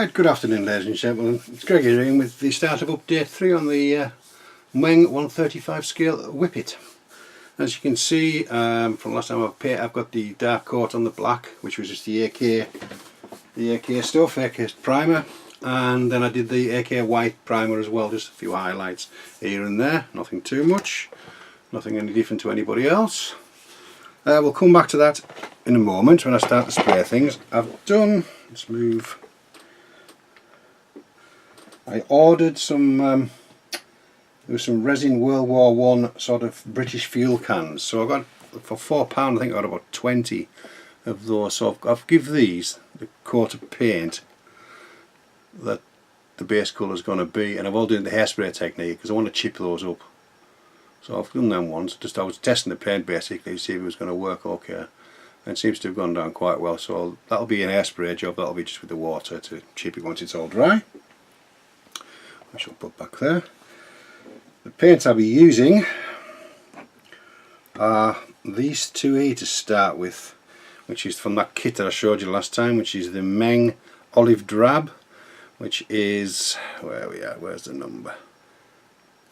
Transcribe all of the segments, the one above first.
Right, good afternoon ladies and gentlemen, it's Greg here with the start of update 3 on the Meng 135 scale Whippet. As you can see from last time I've got the dark coat on the black, which was just the AK stuff, AK primer, and then I did the AK white primer as well, just a few highlights here and there, nothing too much, nothing any different to anybody else. We'll come back to that in a moment when I start to spray things. Let's move. I ordered some, there was some resin World War One sort of British fuel cans, so I got, for £4 I think I got about 20 of those, so I've given these the coat of paint that the base colour is going to be, and I've all done the hairspray technique because I want to chip those up. So I've done them once, I was testing the paint basically to see if it was going to work okay, and it seems to have gone down quite well, so that'll be an hairspray job, that'll be just with the water to chip it once it's all dry. I shall put back there. The paints I'll be using are these two here to start with, which is from that kit that I showed you last time, which is the Meng Olive Drab, which is, where's the number?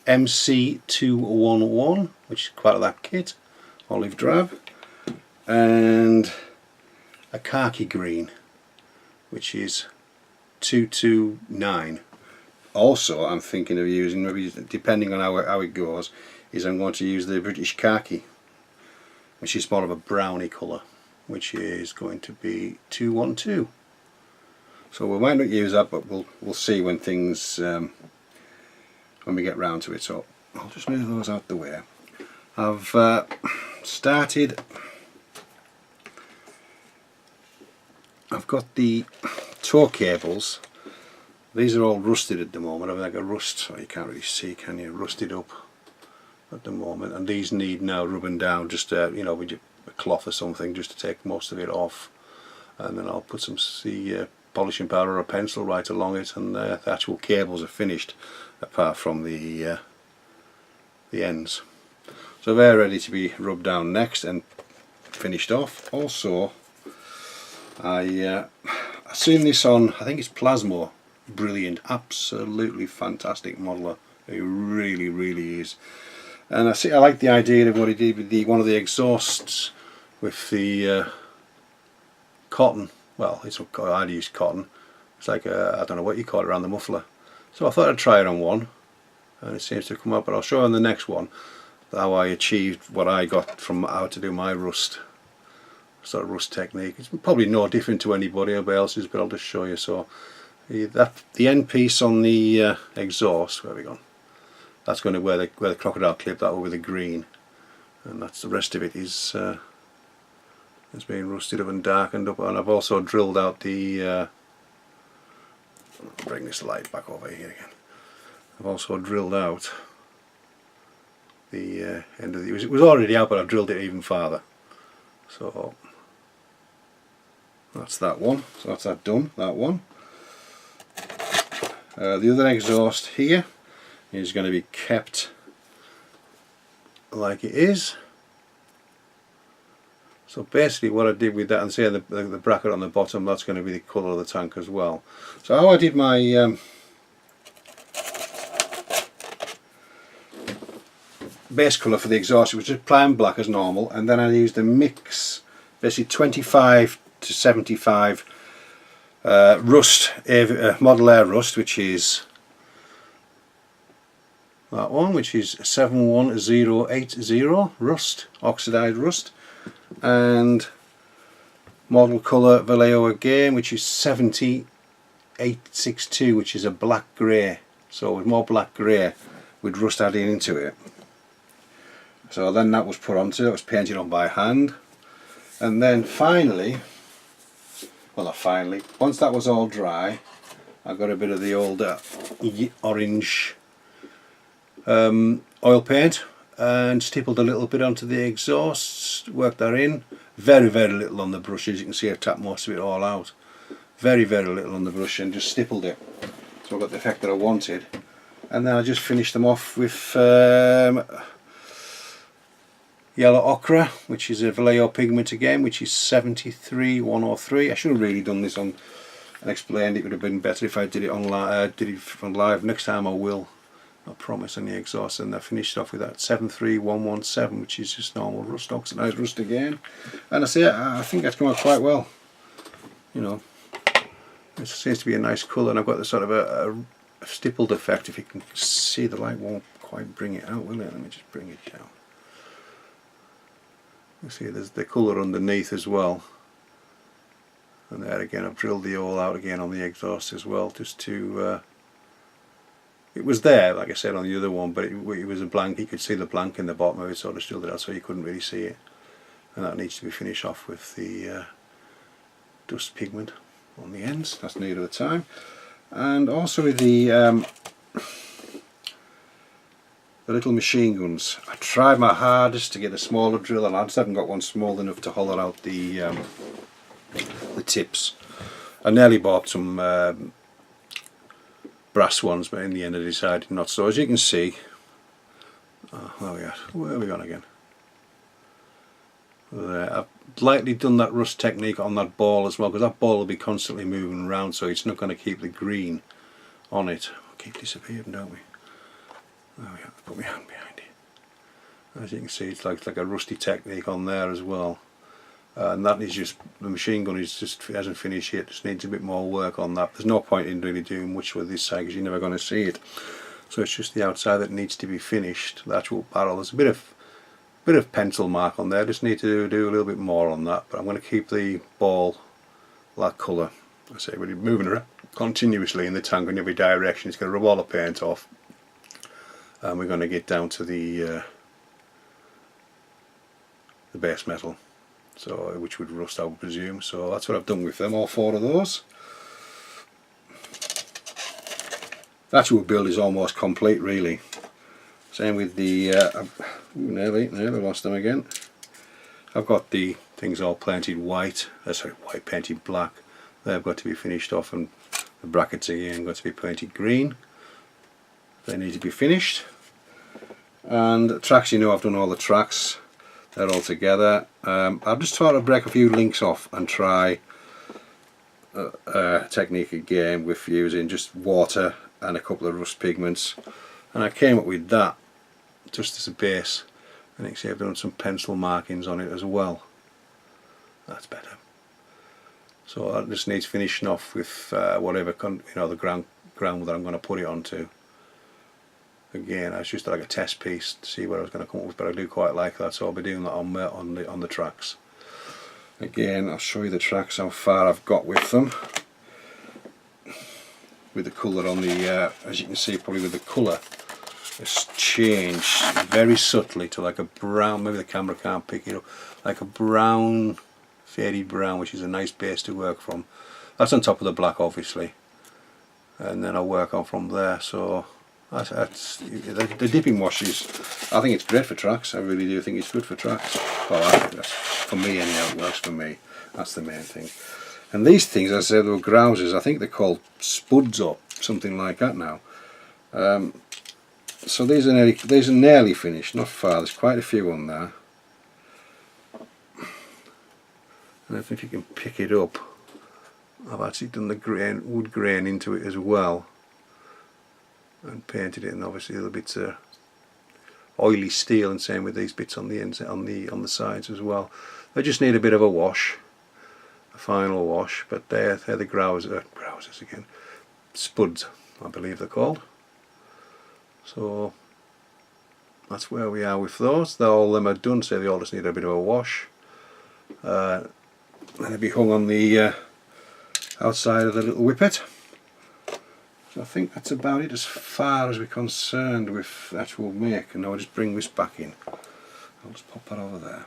MC211, which is quite that kit, Olive Drab, and a khaki green, which is 229. Also, I'm thinking of using, maybe depending on how it goes, is I'm going to use the British khaki, which is more of a browny colour, which is going to be 212. So we might not use that, but we'll see when things when we get round to it. So I'll just move those out the way. I've started. I've got the tow cables. These are all rusted at the moment. I've like a rust, you can't really see, can you? Rusted up at the moment, and these need now rubbing down, just you know, with a cloth or something, just to take most of it off, and then I'll put some polishing powder or a pencil right along it, and the actual cables are finished, apart from the ends. So they're ready to be rubbed down next and finished off. Also, I seen this on, I think it's Plasmo. Brilliant, absolutely fantastic modeler. It really is. And I like the idea of what he did with one of the exhausts with the cotton. Well, I'd use cotton. It's like I don't know what you call it, around the muffler. So I thought I'd try it on one, and it seems to come up. But I'll show you on the next one how I achieved what I got from how to do my rust. Sort of rust technique. It's probably no different to anybody else's, but I'll just show you. So the end piece on the exhaust, where we gone? That's going to where the crocodile clip, that over the green, and that's the rest of it is it's being rusted up and darkened up. And I've also drilled out the bring this light back over here again. I've also drilled out the end of it was already out, but I've drilled it even farther. So that's that one. So that's that done. That one. The other exhaust here is going to be kept like it is. So basically what I did with that, and say the bracket on the bottom, that's going to be the colour of the tank as well. So how I did my base colour for the exhaust, it was just plain black as normal, and then I used a mix, basically 25 to 75 rust, model air rust, which is that one, which is 71080 rust, oxidized rust, and model colour Vallejo again, which is 70862, which is a black grey. So with more black grey with rust added into it. So then that was put onto, it was painted on by hand, and then finally, well not finally, once that was all dry, I got a bit of the old orange oil paint and stippled a little bit onto the exhaust, worked that in, very little on the brush. As you can see, I've tapped most of it all out, very little on the brush, and just stippled it, so I got the effect that I wanted. And then I just finished them off with yellow ochre, which is a Vallejo pigment again, which is 73103. I should have really done this on and explained it would have been better if I did it on live. Next time I will, I promise, on the exhaust. And I finished off with that 73117, which is just normal rust, oxidised rust again. And I think that's come out quite well. You know, it seems to be a nice colour, and I've got the sort of a stippled effect. If you can see, the light won't quite bring it out, will it? Let me just bring it down. You see there's the colour underneath as well. And there again, I've drilled the hole out again on the exhaust as well, just to it was there, like I said, on the other one, but it was a blank. You could see the blank in the bottom of it, so I just drilled it out so you couldn't really see it. And that needs to be finished off with the dust pigment on the ends. That's needed at the time. And also with the little machine guns, I tried my hardest to get a smaller drill, and I just haven't got one small enough to hollow out the tips. I nearly bought some brass ones, but in the end I decided not. So as you can see, where are we gone again? There. I've lightly done that rust technique on that ball as well, because that ball will be constantly moving around, so it's not going to keep the green on it. We'll keep disappearing, don't we? There we are. Put my hand behind it. As you can see, it's like a rusty technique on there as well. And that is just, the machine gun hasn't finished yet, just needs a bit more work on that. There's no point in really doing much with this side because you're never going to see it. So it's just the outside that needs to be finished, the actual barrel. There's a bit of pencil mark on there, just need to do a little bit more on that, but I'm going to keep the ball that colour. I say we're moving around continuously in the tank in every direction. It's going to rub all the paint off, and we're going to get down to the base metal, so which would rust, I would presume. So that's what I've done with them, all 4 of those. The actual build is almost complete, really. Same with the nearly lost them again. I've got the things all painted white, white painted black. They've got to be finished off, and the brackets again got to be painted green. They need to be finished. And the tracks, you know, I've done all the tracks. They're all together. I've just thought I'd break a few links off and try a technique again with using just water and a couple of rust pigments, and I came up with that just as a base, and you can see I've done some pencil markings on it as well. That's better. So that just needs finishing off with whatever the ground that I'm going to put it onto. Again, it's just like a test piece to see what I was going to come up with, but I do quite like that, so I'll be doing that on the tracks. Again, I'll show you the tracks, how far I've got with them. With the colour on the, as you can see, probably with the colour, it's changed very subtly to like a brown. Maybe the camera can't pick it up. Like a brown, faded brown, which is a nice base to work from. That's on top of the black, obviously, and then I'll work on from there. So that's the dipping wash is, I think it's great for tracks. I really do think it's good for tracks. Well, I think that's, for me anyhow, it works for me. That's the main thing. And these things, as I said, they were grousers. I think they're called spuds or something like that now. So these are nearly finished, not far. There's quite a few on there. And I think you can pick it up. I've actually done the wood grain into it as well, and painted it, and obviously the other bits are oily steel, and same with these bits on the ends, on the sides as well. They just need a bit of a wash. A final wash, but they're the grousers again, spuds I believe they're called. So that's where we are with those. All of them are done, so they all just need a bit of a wash, and they'll be hung on the outside of the little Whippet. So I think that's about it as far as we're concerned with the actual make. And now I'll just bring this back in. I'll just pop that over there,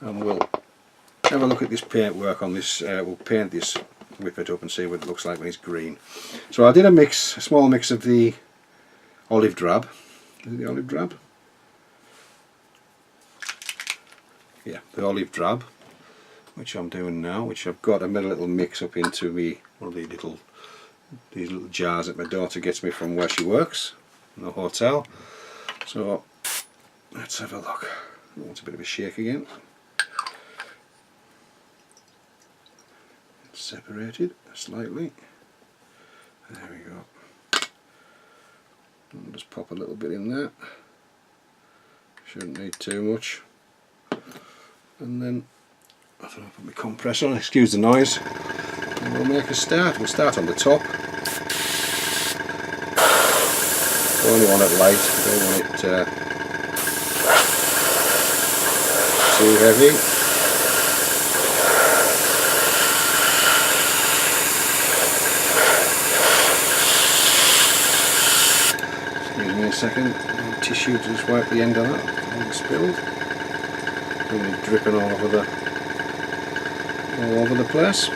and we'll have a look at this paint work on this. We'll paint this Whippet up and see what it looks like when it's green. So I did a small mix of the olive drab. Is it the olive drab? Yeah, the olive drab, which I'm doing now. Which I've got. I made a little mix up into one of these little jars that my daughter gets me from where she works in the hotel. So let's have a look. Oh, it's a bit of a shake again. separated slightly. There we go. I'll just pop a little bit in there. Shouldn't need too much. And then I thought I'd put my compressor on, excuse the noise. And we'll make a start. We'll start on the top. Only want it light, don't want it too heavy. Excuse me a second, tissue to just wipe the end of that, all the spilled. Only dripping all over the place.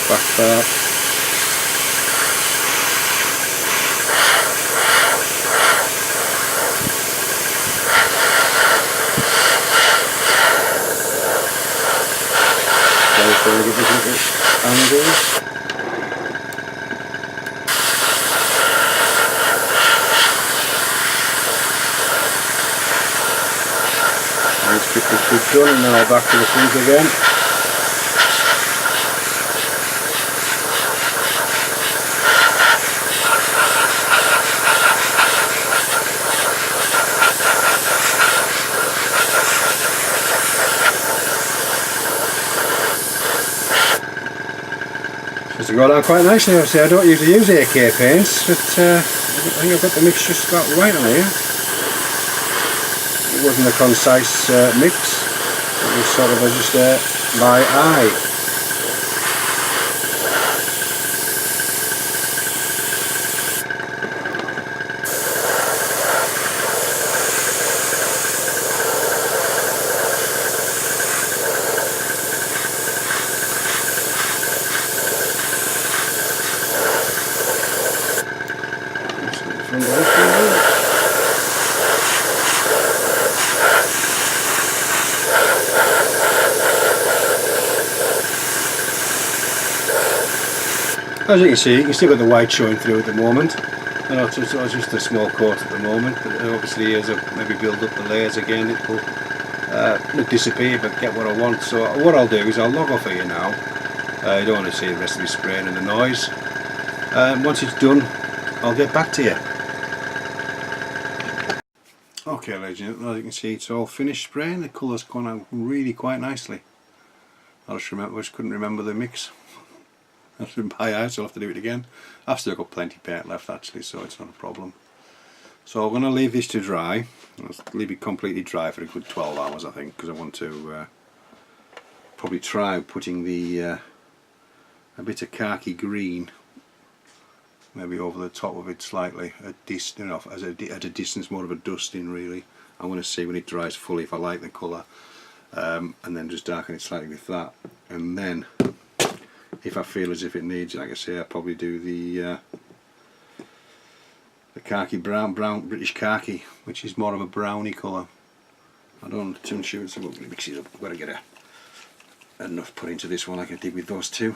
Back part. Get these little angles. Let's get this bit done and then I'll back to the front again. It's got on quite nicely. Obviously I don't usually use AK paints, but I think I've got the mix just about right on here. It wasn't a concise mix, it was sort of just by eye. As you can see, you can still got the white showing through at the moment. I know it's just a small coat at the moment, but obviously as I maybe build up the layers again, it will not disappear but get what I want. So what I'll do is I'll log off here now. You don't want to see the rest of me spraying and the noise. Once it's done, I'll get back to you. Okay, ladies and gentlemen, as you can see, it's all finished spraying. The colour's gone out really quite nicely. I just couldn't remember the mix. I've been by eye, so I'll have to do it again. I've still got plenty of paint left actually, so it's not a problem. So I'm going to leave this to dry. I'll leave it completely dry for a good 12 hours I think, because I want to probably try putting the a bit of khaki green maybe over the top of it slightly, at a distance, more of a dusting really. I want to see when it dries fully if I like the colour, and then just darken it slightly with that, and then if I feel as if it needs, like I say, I'll probably do the khaki brown British khaki, which is more of a browny colour. I don't want to shoot, so I'm going to mix it up. I've got to get enough put into this one like I did with those two.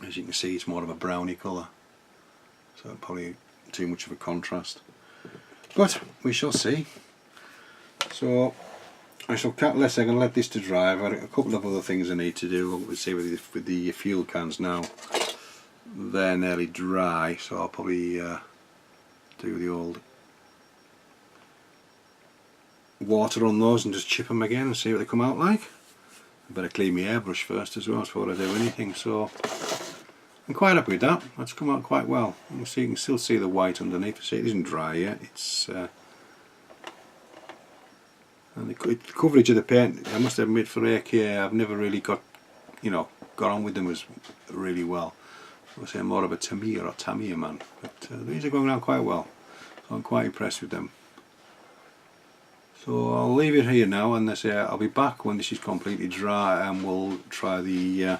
As you can see, it's more of a browny colour, so probably too much of a contrast. But we shall see. So I shall cut less. I'm going to let this to dry. I've got a couple of other things I need to do. We'll see with the fuel cans now. They're nearly dry, so I'll probably do the old water on those and just chip them again and see what they come out like. I better clean my airbrush first as well before I do anything. So I'm quite happy with that. That's come out quite well. You can still see the white underneath. See, it isn't dry yet. It's and the coverage of the paint, I must admit, for AK, I've never really got on with them as really well. I would say I'm more of a Tamiya man, but these are going out quite well, so I'm quite impressed with them. So I'll leave it here now, and I'll be back when this is completely dry, and we'll try the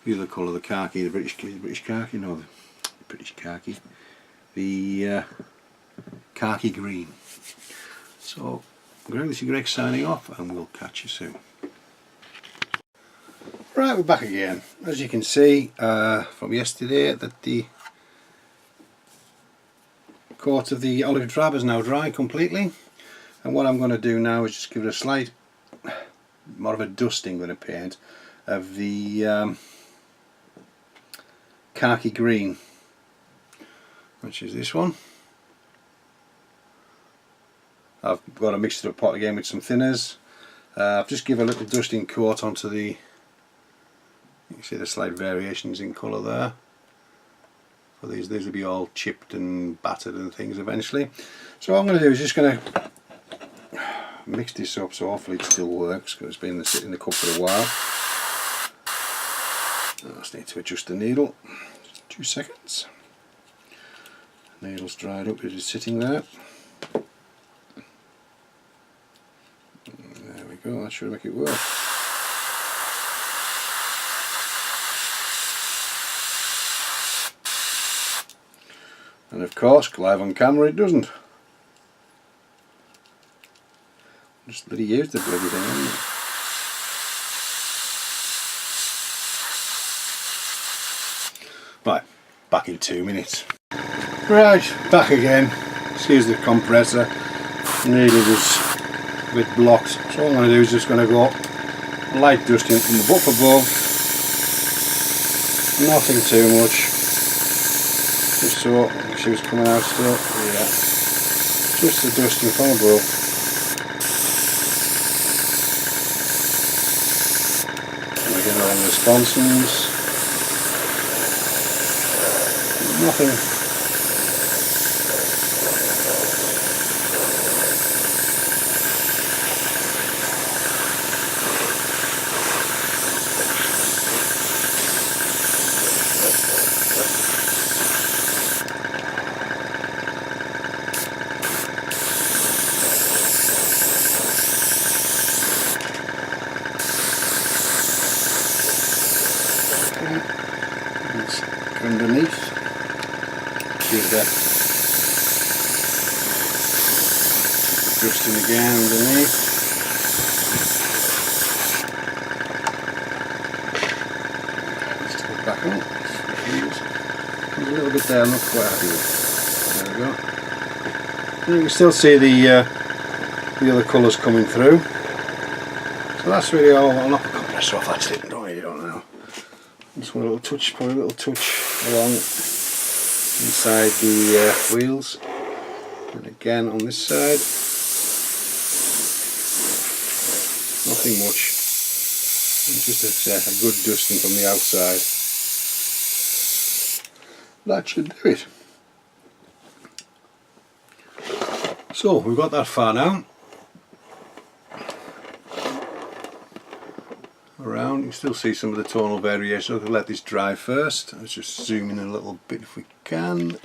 other colour, the khaki, the British khaki, no, British khaki, the khaki green. So Greg, this is Greg signing off, and we'll catch you soon. Right, we're back again. As you can see from yesterday, that the coat of the olive drab is now dry completely, and what I'm going to do now is just give it a slight, more of a dusting with a paint of the khaki green, which is this one. I've got to mix it up pot again with some thinners. I've just given a little dusting coat onto the, you can see the slight variations in colour there. For these will be all chipped and battered and things eventually. So what I'm going to do is just going to mix this up, so hopefully it still works, because it's been sitting in the cup for a while. I just need to adjust the needle. Just 2 seconds. The needle's dried up, it's sitting there. There we go, that should make it work. And of course, live on camera it doesn't. Just bloody use the bloody thing, haven't it? Right, back in 2 minutes. Right, back again. Excuse the compressor. The needle was a bit blocked. So all I'm going to do is just going to go light dusting from the butt above. Nothing too much. Just so she was coming out still. Yeah. Just the dusting from above. And again along the sponsons. Nothing. Underneath, give that dusting again underneath. Let's take it back on. There's a little bit there I'm not quite happy with. There we go. And you can still see the other colours coming through. So that's really all. I'll knock the compressor off actually, don't need it on now. Just want a little touch, probably a little touch along inside the wheels, and again on this side. Nothing much, just a good dusting from the outside. That should do it. So we've got that far now. Around, you can still see some of the tonal variation. I'll let this dry first. Let's just zoom in a little bit if we can.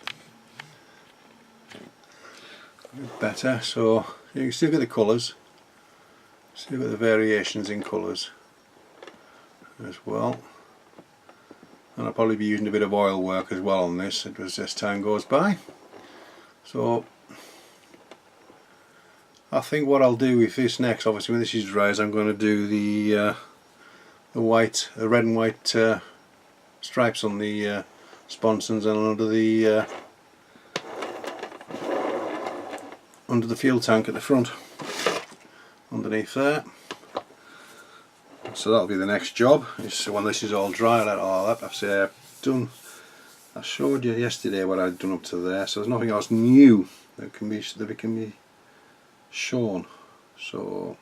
A bit better. So you can still get the colours, still get the variations in colours as well. And I'll probably be using a bit of oil work as well on this as time goes by. So I think what I'll do with this next, obviously when this is dry, is I'm going to do the red and white stripes on the sponsons and under the fuel tank at the front, underneath there. So that'll be the next job. So when this is all dry, I'll let all that. I've done. I showed you yesterday what I'd done up to there. So there's nothing else new that can be shown. So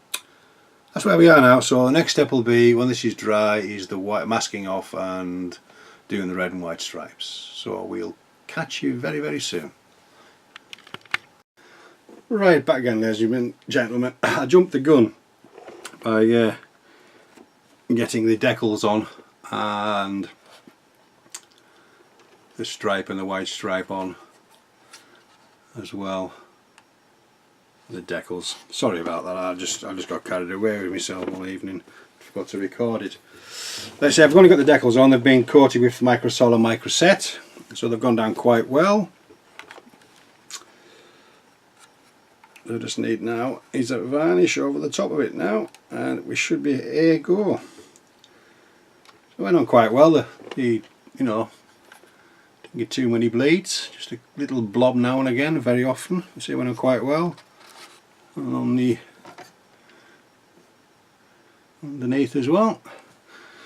that's where we are now. So the next step will be, when this is dry, is the white masking off and doing the red and white stripes. So we'll catch you very, very soon. Right, back again, ladies and gentlemen. I jumped the gun by getting the decals on and the stripe and the white stripe on as well. The decals. Sorry about that. I just got carried away with myself all evening. Forgot to record it. Let's say I've only got the decals on. They've been coated with Microsol and Microset. so they've gone down quite well. I just need now is a varnish over the top of it now, and we should be a go. So it went on quite well. The you know, didn't get too many bleeds, just a little blob now and again, very often. You see, it went on quite well. And on the underneath as well.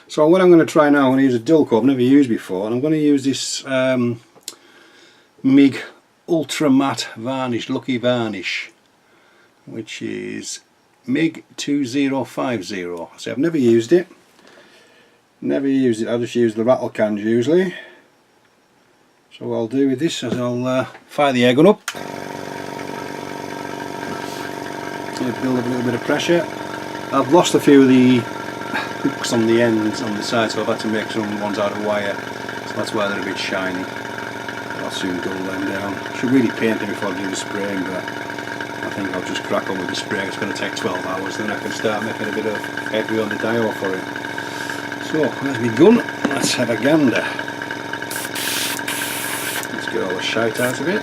So what I'm going to try now, I'm going to use a dull coat I've never used before, and I'm going to use this Meng Ultra Matte Varnish, Lucky Varnish, which is Meng 2050. So I've never used it. I just use the rattle cans usually. So what I'll do with this is I'll fire the air gun up. Build up a little bit of pressure. I've lost a few of the hooks on the ends on the side, so I've had to make some ones out of wire, so that's why they're a bit shiny. I'll soon dull them down. I should really paint them before I do the spraying, but I think I'll just crack on with the spraying. It's going to take 12 hours, then I can start making a bit of headway on the dial for it. So there's my gun, let's have a gander. Let's get all the shite out of it.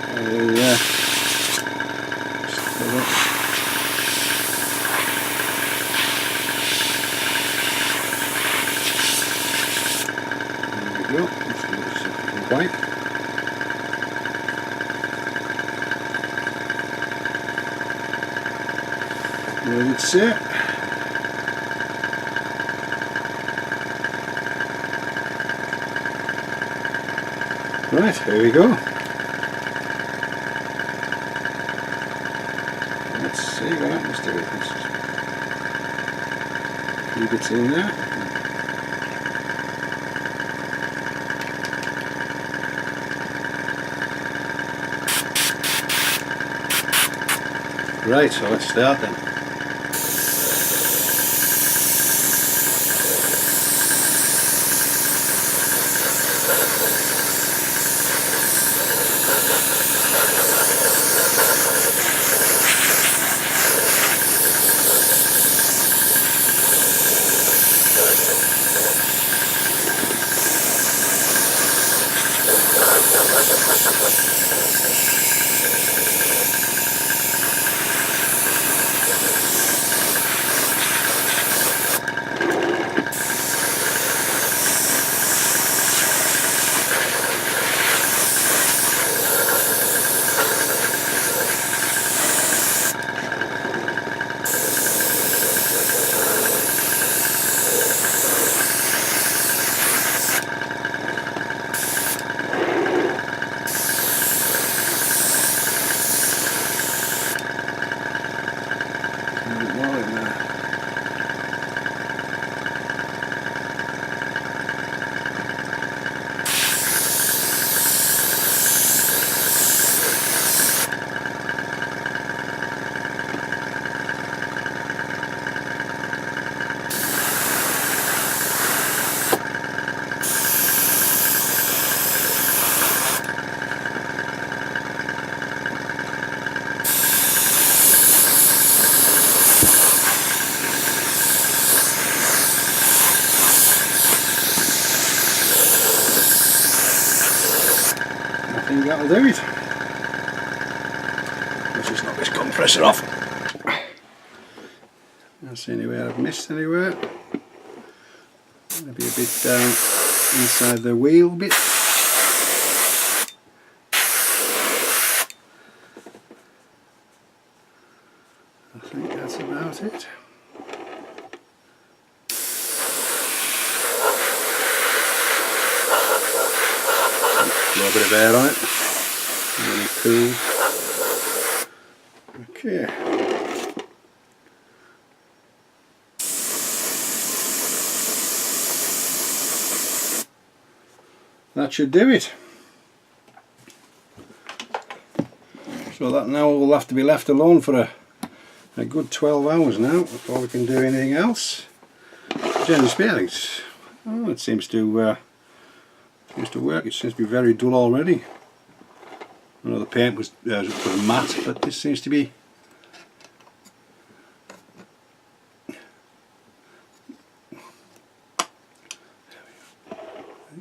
White. Let it sit. Right, here we go. Let's see what happens to it. A few bits in there. Right, so let's start then. I think that'll do it. Let's just knock this compressor off. Don't see anywhere I've missed anywhere. Maybe a bit down inside the wheel bit. I think that's about it. A little bit of air on it, really cool. Okay. That should do it. So that now will have to be left alone for a good 12 hours now before we can do anything else. Generally speaking, it seems to work. It seems to be very dull already. I know the paint was matte, but this seems to be you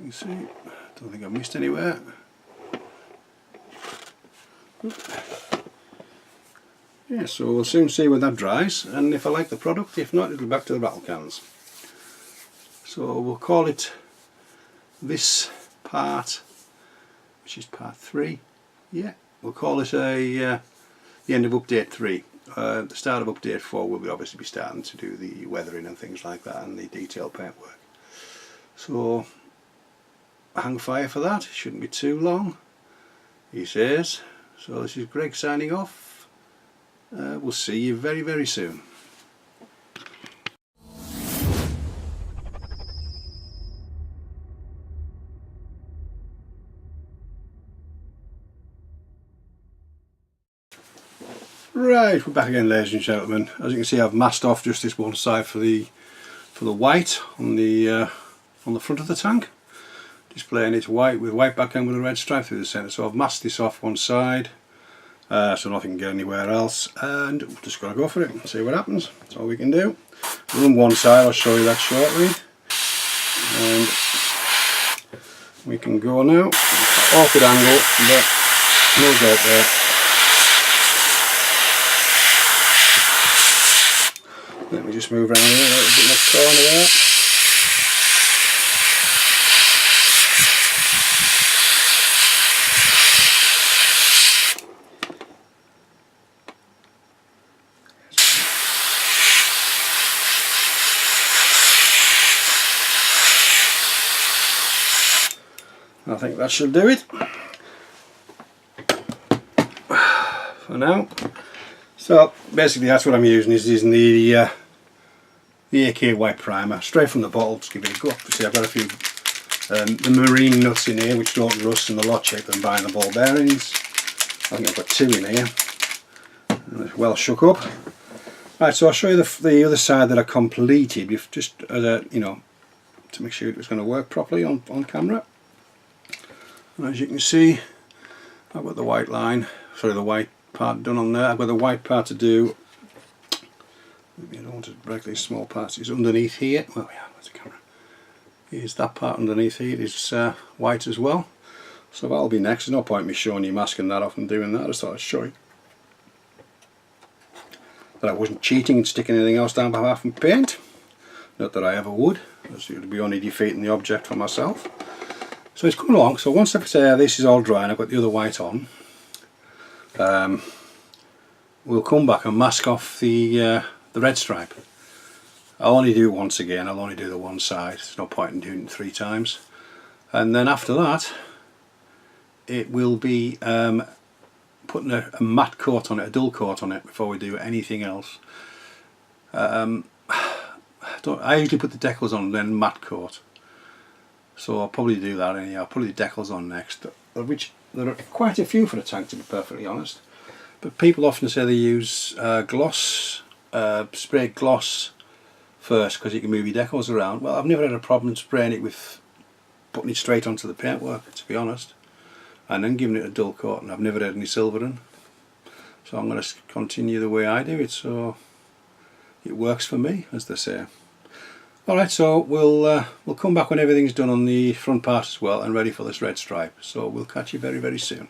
can see Don't think I've missed anywhere. Yeah, so we'll soon see when that dries, and if I like the product. If not, it'll be back to the rattle cans. So we'll call it this part, which is part 3. Yeah, we'll call it the end of update 3. The start of update 4 will obviously be starting to do the weathering and things like that, and the detailed paintwork. So hang fire for that. It shouldn't be too long, he says. So this is Greg signing off. We'll see you very, very soon. Right, we're back again, ladies and gentlemen. As you can see, I've masked off just this one side for the white on the front of the tank, displaying it white with white background with a red stripe through the centre. So I've masked this off one side, so nothing can get anywhere else, and we're just going to go for it and see what happens. That's all we can do. Run one side, I'll show you that shortly, and we can go now. Awkward angle, but no doubt there. Let me just move around here a little bit in the corner there. I think that should do it for now. So basically that's what I'm using, is using the AK white primer straight from the bottle. Just give it a go. See, I've got a few the marine nuts in here which don't rust and they're a lot cheaper than buying the ball bearings. I think I've got 2 in here, and it's well shook up. Right, so I'll show you the other side that I completed, just as a, you know, to make sure it was going to work properly on camera. And as you can see, I've got the white line, sorry, the white part done on there. I've got the white part to do. Maybe I don't want to break these small parts. It's underneath here. Well, yeah, where's the camera? Here's that part underneath here. It's white as well. So that'll be next. There's no point in me showing you masking that off and doing that. I just thought I'd show you that I wasn't cheating and sticking anything else down by half and paint. Not that I ever would, as it would be only defeating the object for myself. So it's coming along. So once this is all dry and I've got the other white on, we'll come back and mask off the red stripe. I'll only do it once again. I'll only do the one side. There's no point in doing it 3 times. And then after that, it will be putting a matte coat on it, a dull coat on it, before we do anything else. I usually put the decals on and then matte coat. So I'll probably do that anyhow. I'll put the decals on next, which there are quite a few for the tank, to be perfectly honest. But people often say they use gloss, sprayed gloss first, because you can move your decals around. Well, I've never had a problem spraying it with putting it straight onto the paintwork, to be honest, and then giving it a dull coat, and I've never had any silvering. So I'm going to continue the way I do it, so it works for me, as they say. Alright, so we'll come back when everything's done on the front part as well and ready for this red stripe. So we'll catch you very, very soon.